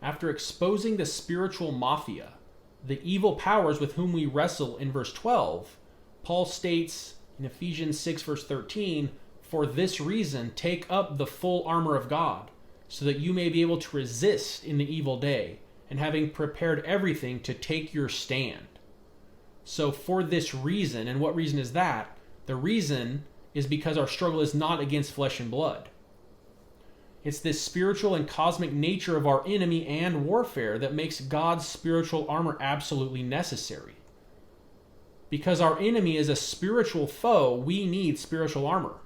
after exposing the spiritual mafia, the evil powers with whom we wrestle in verse 12, Paul states in Ephesians 6 verse 13, "For this reason take up the full armor of God, so that you may be able to resist in the evil day, and having prepared everything to take your stand." So for this reason, and what reason is that? The reason is because our struggle is not against flesh and blood. It's this spiritual and cosmic nature of our enemy and warfare that makes God's spiritual armor absolutely necessary. Because our enemy is a spiritual foe, we need spiritual armor.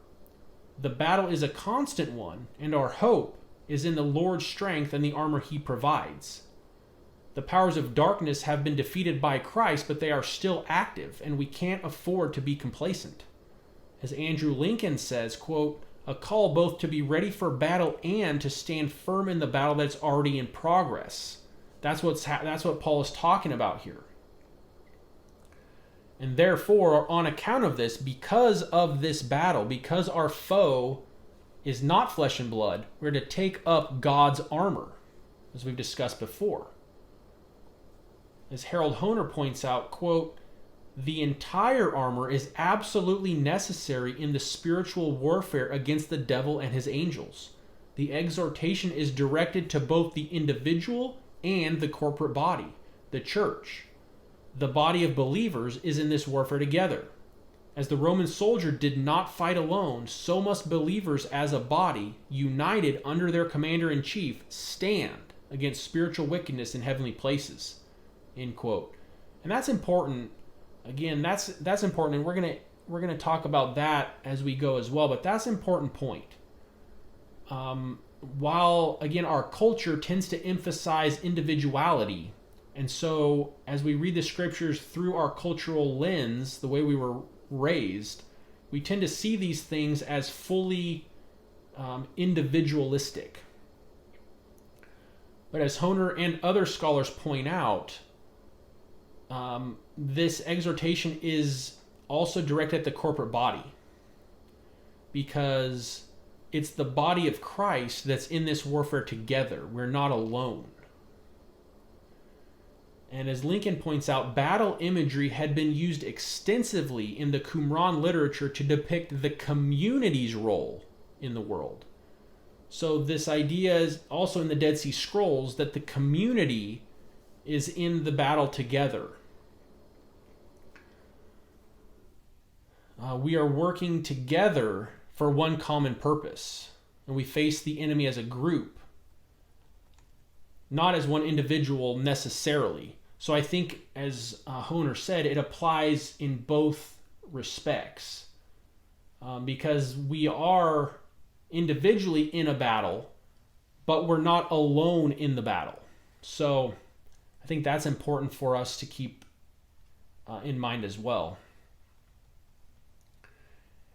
The battle is a constant one, and our hope is in the Lord's strength and the armor he provides. The powers of darkness have been defeated by Christ, but they are still active, and we can't afford to be complacent. As Andrew Lincoln says, quote, "A call both to be ready for battle and to stand firm in the battle that's already in progress." That's what Paul is talking about here. And therefore, on account of this, because of this battle, because our foe is not flesh and blood, we're to take up God's armor, as we've discussed before. As Harold Hoehner points out, quote, "The entire armor is absolutely necessary in the spiritual warfare against the devil and his angels. The exhortation is directed to both the individual and the corporate body, the church. The body of believers is in this warfare together. As the Roman soldier did not fight alone, so must believers as a body, united under their commander-in-chief, stand against spiritual wickedness in heavenly places." End quote. And that's important. Again, that's important, and we're gonna talk about that as we go as well. But that's an important point. While again our culture tends to emphasize individuality, and so as we read the scriptures through our cultural lens, the way we were raised, we tend to see these things as fully individualistic. But as Hoehner and other scholars point out, this exhortation is also directed at the corporate body, because it's the body of Christ that's in this warfare together. We're not alone. And as Lincoln points out, battle imagery had been used extensively in the Qumran literature to depict the community's role in the world. So this idea is also in the Dead Sea Scrolls, that the community is in the battle together. We are working together for one common purpose, and we face the enemy as a group, not as one individual necessarily. So I think, as Hoehner said, it applies in both respects, because we are individually in a battle, but we're not alone in the battle. So I think that's important for us to keep in mind as well.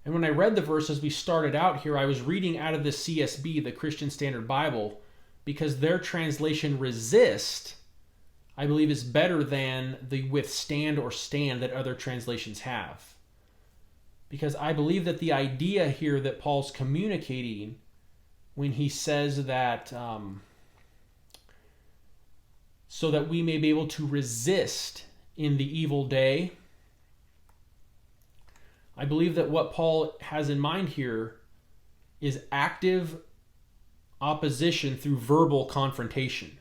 And when I read the verses we started out here, I was reading out of the CSB, the Christian Standard Bible, because their translation resist, I believe, is better than the withstand or stand that other translations have. Because I believe that the idea here that Paul's communicating when he says that so that we may be able to resist in the evil day, I believe that what Paul has in mind here is active opposition through verbal confrontation.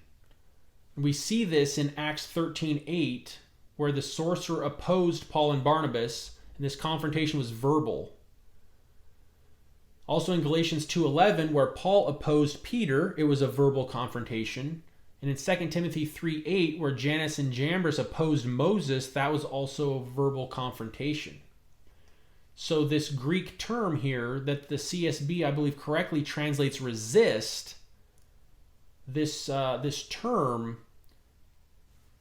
We see this in Acts 13:8, where the sorcerer opposed Paul and Barnabas, and this confrontation was verbal. Also in Galatians 2:11, where Paul opposed Peter, it was a verbal confrontation. And in 2 Timothy 3:8, where Jannes and Jambres opposed Moses, that was also a verbal confrontation. So this Greek term here that the CSB, I believe, correctly translates resist, this term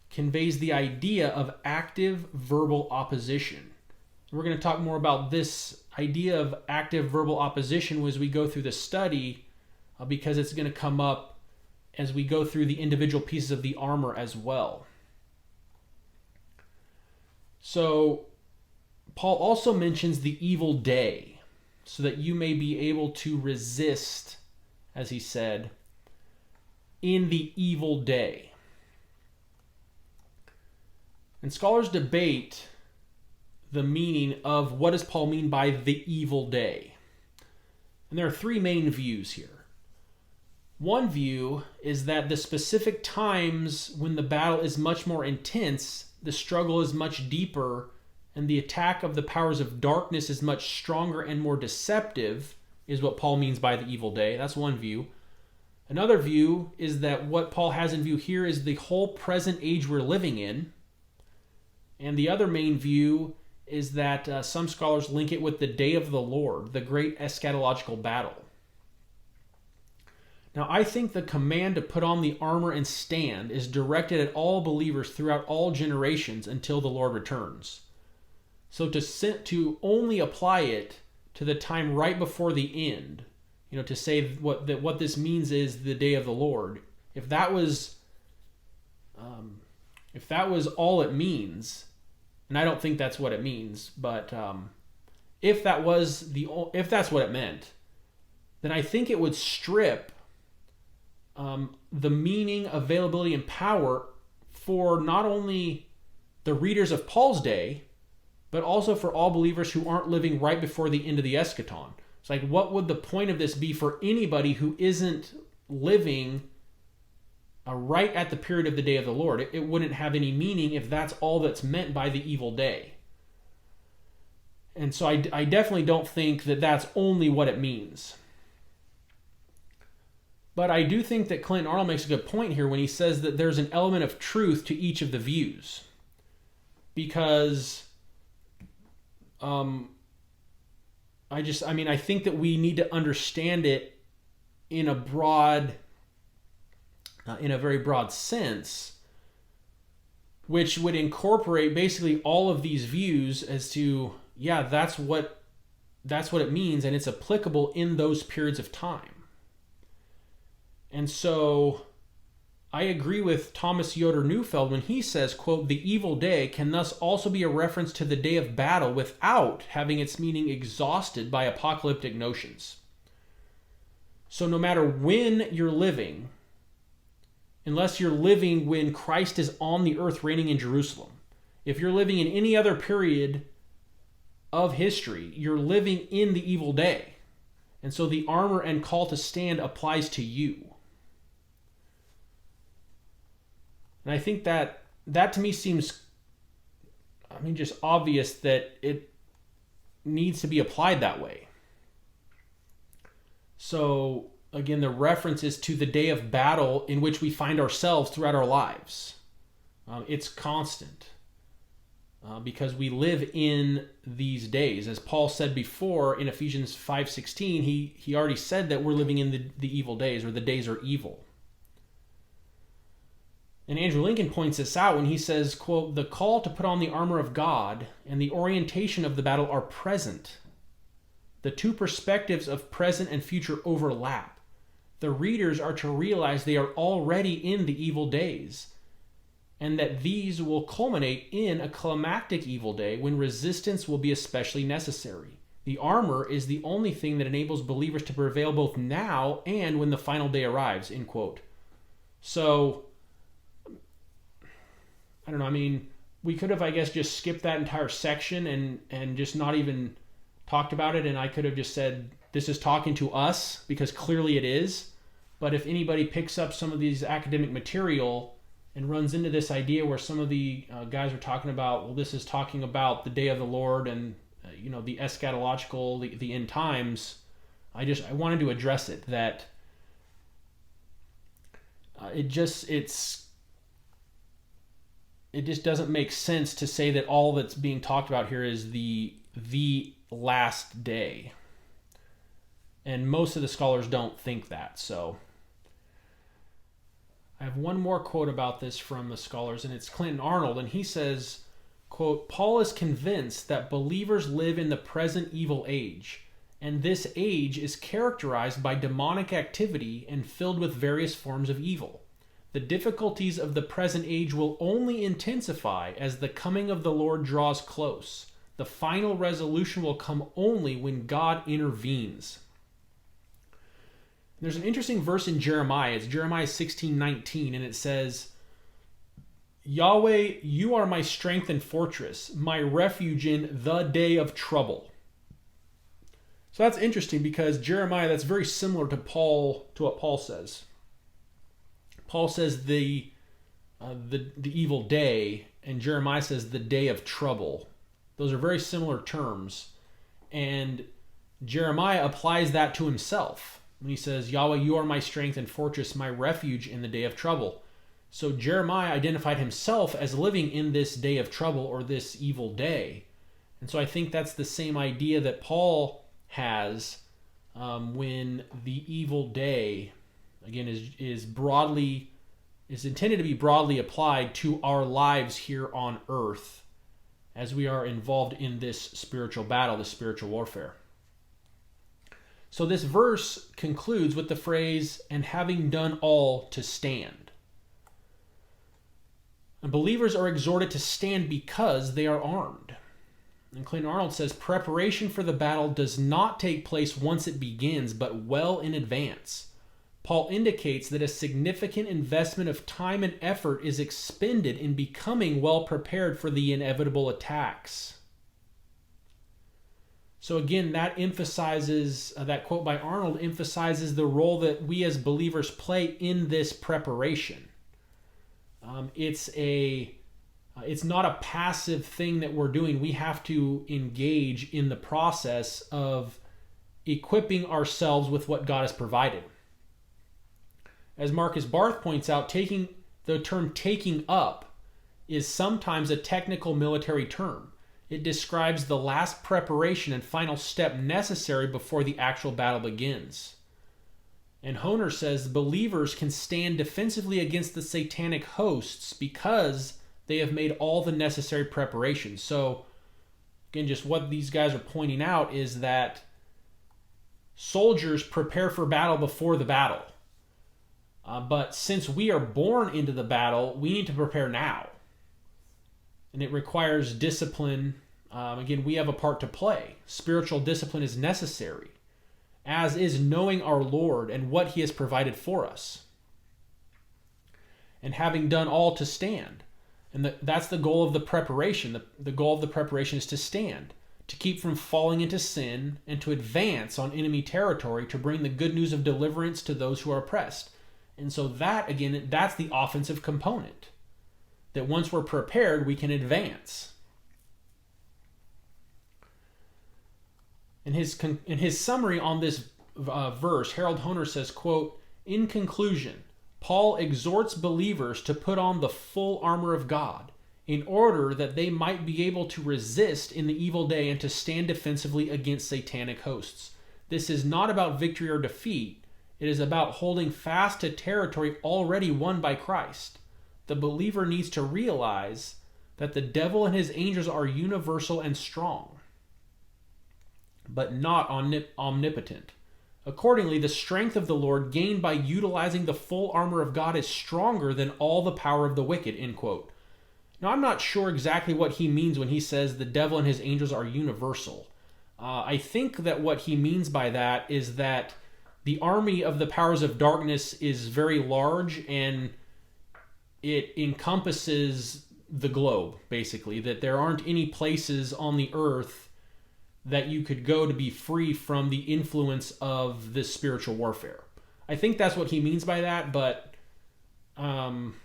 conveys the idea of active verbal opposition. We're going to talk more about this idea of active verbal opposition as we go through the study, because it's going to come up as we go through the individual pieces of the armor as well. So Paul also mentions the evil day, so that you may be able to resist, as he said. in the evil day. And scholars debate the meaning of what does Paul mean by the evil day. And there are three main views here. One view is that the specific times when the battle is much more intense, the struggle is much deeper, and the attack of the powers of darkness is much stronger and more deceptive, is what Paul means by the evil day. That's one view. Another view is that what Paul has in view here is the whole present age we're living in. And the other main view is that some scholars link it with the day of the Lord, the great eschatological battle. Now, I think the command to put on the armor and stand is directed at all believers throughout all generations until the Lord returns. So to only apply it to the time right before the end, to say what this means is the day of the Lord, if that was all it means, and I don't think that's what it means, but if that's what it meant, then I think it would strip the meaning, availability, and power for not only the readers of Paul's day, but also for all believers who aren't living right before the end of the eschaton. It's like, what would the point of this be for anybody who isn't living right at the period of the day of the Lord? It wouldn't have any meaning if that's all that's meant by the evil day. And so I definitely don't think that that's only what it means. But I do think that Clinton Arnold makes a good point here when he says that there's an element of truth to each of the views. Because I think that we need to understand it in a very broad sense, which would incorporate basically all of these views as to, that's what it means, and it's applicable in those periods of time. And so I agree with Thomas Yoder Neufeld when he says, quote, "The evil day can thus also be a reference to the day of battle without having its meaning exhausted by apocalyptic notions." So no matter when you're living, unless you're living when Christ is on the earth reigning in Jerusalem, if you're living in any other period of history, you're living in the evil day. And so the armor and call to stand applies to you. And I think that to me seems, just obvious that it needs to be applied that way. So, again, the reference is to the day of battle in which we find ourselves throughout our lives. It's constant because we live in these days. As Paul said before in Ephesians 5:16, he already said that we're living in the evil days, or the days are evil. And Andrew Lincoln points this out when he says, quote, "The call to put on the armor of God and the orientation of the battle are present. The two perspectives of present and future overlap. The readers are to realize they are already in the evil days, and that these will culminate in a climactic evil day when resistance will be especially necessary. The armor is the only thing that enables believers to prevail both now and when the final day arrives," end quote. So, I don't know, we could have, just skipped that entire section and just not even talked about it, and I could have just said, this is talking to us, because clearly it is. But if anybody picks up some of these academic material and runs into this idea where some of the guys are talking about, well, this is talking about the day of the Lord and, the eschatological, the end times, I wanted to address it, that it just doesn't make sense to say that all that's being talked about here is the last day. And most of the scholars don't think that. So I have one more quote about this from the scholars, and it's Clinton Arnold, and he says, quote, "Paul is convinced that believers live in the present evil age, and this age is characterized by demonic activity and filled with various forms of evil. The difficulties of the present age will only intensify as the coming of the Lord draws close. The final resolution will come only when God intervenes." There's an interesting verse in Jeremiah. It's Jeremiah 16:19, and it says, Yahweh, you are my strength and fortress, my refuge in the day of trouble. So that's interesting because Jeremiah, that's very similar to what Paul says. Paul says the evil day, and Jeremiah says the day of trouble. Those are very similar terms. And Jeremiah applies that to himself when he says, Yahweh, you are my strength and fortress, my refuge in the day of trouble. So Jeremiah identified himself as living in this day of trouble or this evil day. And so I think that's the same idea that Paul has when the evil day, again, is intended to be broadly applied to our lives here on earth as we are involved in this spiritual battle, this spiritual warfare. So this verse concludes with the phrase, and having done all to stand. And believers are exhorted to stand because they are armed. And Clayton Arnold says, preparation for the battle does not take place once it begins, but well in advance. Paul indicates that a significant investment of time and effort is expended in becoming well prepared for the inevitable attacks. So again, that quote by Arnold emphasizes the role that we as believers play in this preparation. It's not a passive thing that we're doing. We have to engage in the process of equipping ourselves with what God has provided. As Marcus Barth points out, the term taking up is sometimes a technical military term. It describes the last preparation and final step necessary before the actual battle begins. And Honer says believers can stand defensively against the satanic hosts because they have made all the necessary preparations. So, again, just what these guys are pointing out is that soldiers prepare for battle before the battle. But since we are born into the battle, we need to prepare now. And it requires discipline. Again, we have a part to play. Spiritual discipline is necessary, as is knowing our Lord and what He has provided for us. And having done all to stand. And that's the goal of the preparation. The goal of the preparation is to stand, to keep from falling into sin, and to advance on enemy territory to bring the good news of deliverance to those who are oppressed. And so that, again, that's the offensive component. That once we're prepared, we can advance. In his summary on this verse, Harold Honer says, quote, in conclusion, Paul exhorts believers to put on the full armor of God in order that they might be able to resist in the evil day and to stand defensively against satanic hosts. This is not about victory or defeat. It is about holding fast to territory already won by Christ. The believer needs to realize that the devil and his angels are universal and strong, but not omnipotent. Accordingly, the strength of the Lord gained by utilizing the full armor of God is stronger than all the power of the wicked, end quote. Now, I'm not sure exactly what he means when he says the devil and his angels are universal. I think that what he means by that is that the army of the powers of darkness is very large and it encompasses the globe, basically. That there aren't any places on the earth that you could go to be free from the influence of this spiritual warfare. I think that's what he means by that, but I'm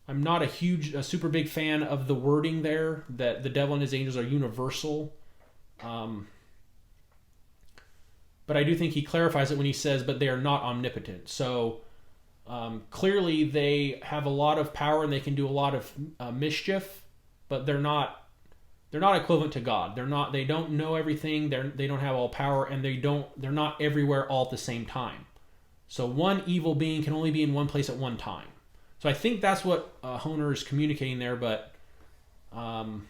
not a super big fan of the wording there, that the devil and his angels are universal. But I do think he clarifies it when he says, but they are not omnipotent. So clearly they have a lot of power and they can do a lot of mischief, but they're not equivalent to God. They don't know everything. They don't have all power, and they're not everywhere all at the same time. So one evil being can only be in one place at one time. So I think that's what Honer is communicating there. But I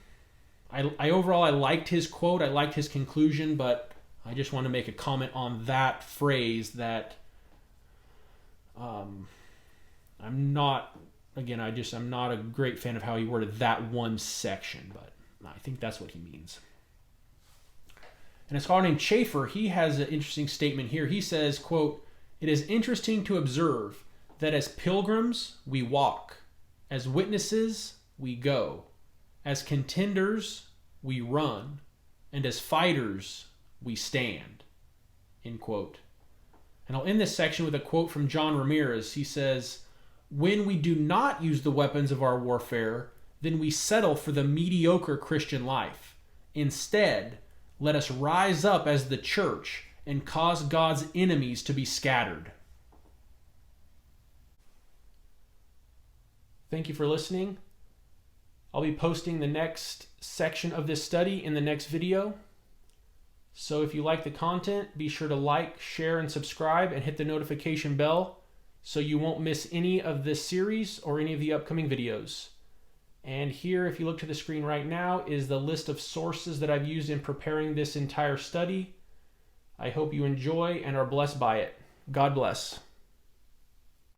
overall liked his quote. I liked his conclusion, but I just want to make a comment on that phrase that I'm not a great fan of how he worded that one section, but I think that's what he means. And a scholar named Schaeffer, he has an interesting statement here. He says, quote, It is interesting to observe that as pilgrims we walk, as witnesses we go, as contenders we run, and as fighters we stand. End quote. And I'll end this section with a quote from John Ramirez. He says, "When we do not use the weapons of our warfare, then we settle for the mediocre Christian life. Instead, let us rise up as the church and cause God's enemies to be scattered." Thank you for listening. I'll be posting the next section of this study in the next video. So if you like the content, be sure to like, share, and subscribe, and hit the notification bell so you won't miss any of this series or any of the upcoming videos. And here, if you look to the screen right now, is the list of sources that I've used in preparing this entire study. I hope you enjoy and are blessed by it. God bless.